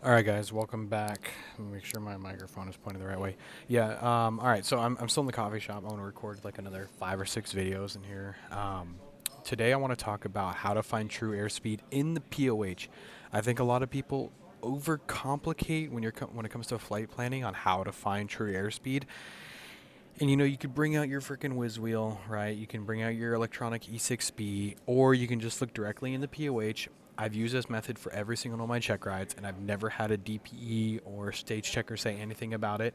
All right, guys, welcome back. Let me make sure my microphone is pointed the right way. Yeah. All right. So I'm still in the coffee shop. I want to record like another 5 or 6 videos in here. Today I want to talk about how to find true airspeed in the POH. I think a lot of people overcomplicate when it comes to flight planning on how to find true airspeed. And you could bring out your freaking whiz wheel, right? You can bring out your electronic E6B, or you can just look directly in the POH. I've used this method for every single one of my check rides, and I've never had a DPE or stage checker say anything about it,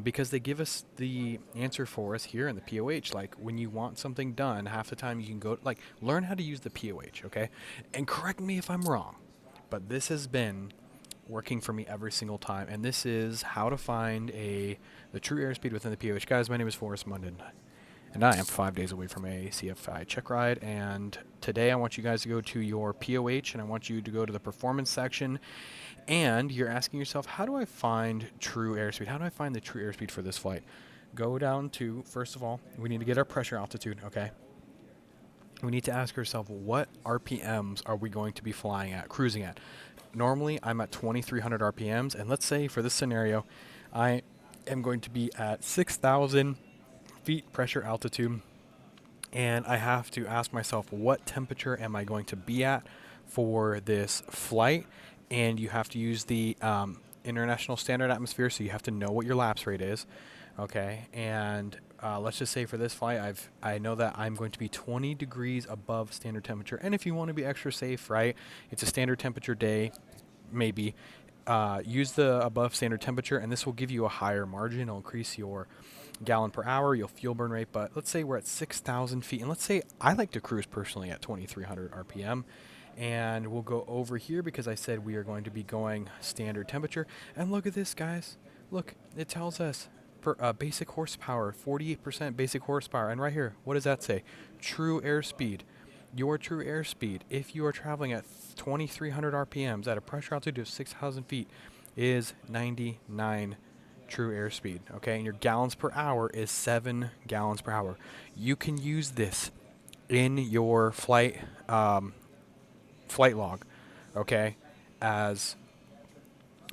because they give us the answer for us here in the POH. Like when you want something done, half the time you can go learn how to use the POH, okay? And correct me if I'm wrong, but this has been working for me every single time, and this is how to find the true airspeed within the POH. Guys, my name is Forrest Munden, and I am 5 days away from a CFI check ride. And today I want you guys to go to your POH, and I want you to go to the performance section. And you're asking yourself, how do I find true airspeed? How do I find the true airspeed for this flight? Go down to, first of all, we need to get our pressure altitude, okay? We need to ask ourselves, what RPMs are we going to be flying at, cruising at? Normally, I'm at 2,300 RPMs, and let's say for this scenario, I am going to be at 6,000 feet pressure altitude, and I have to ask myself, what temperature am I going to be at for this flight? And you have to use the international standard atmosphere, so you have to know what your lapse rate is, okay? And let's just say for this flight, I know that I'm going to be 20 degrees above standard temperature. And if you want to be extra safe, right, it's a standard temperature day, maybe use the above standard temperature, and this will give you a higher margin. It'll increase your gallon per hour, your fuel burn rate. But let's say we're at 6,000 feet, and let's say I like to cruise personally at 2,300 RPM. And we'll go over here because I said we are going to be going standard temperature. And look at this, guys. Look, it tells us for basic horsepower, 48% basic horsepower. And right here, what does that say? True airspeed. Your true airspeed, if you are traveling at 2,300 RPMs at a pressure altitude of 6,000 feet, is 99 true airspeed. Okay, and your gallons per hour is 7 gallons per hour. You can use this in your flight log, okay, as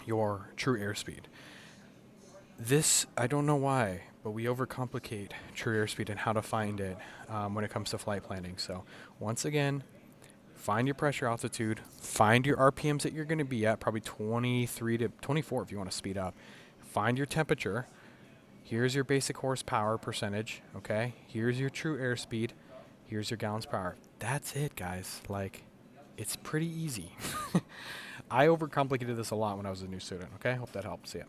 your true airspeed. This, I don't know why, but we overcomplicate true airspeed and how to find it when it comes to flight planning. So, once again, find your pressure altitude, find your RPMs that you're going to be at, probably 23 to 24 if you want to speed up. Find your temperature. Here's your basic horsepower percentage, okay? Here's your true airspeed. Here's your gallons per hour. That's it, guys. Like, it's pretty easy. I overcomplicated this a lot when I was a new student, okay? Hope that helps. See ya.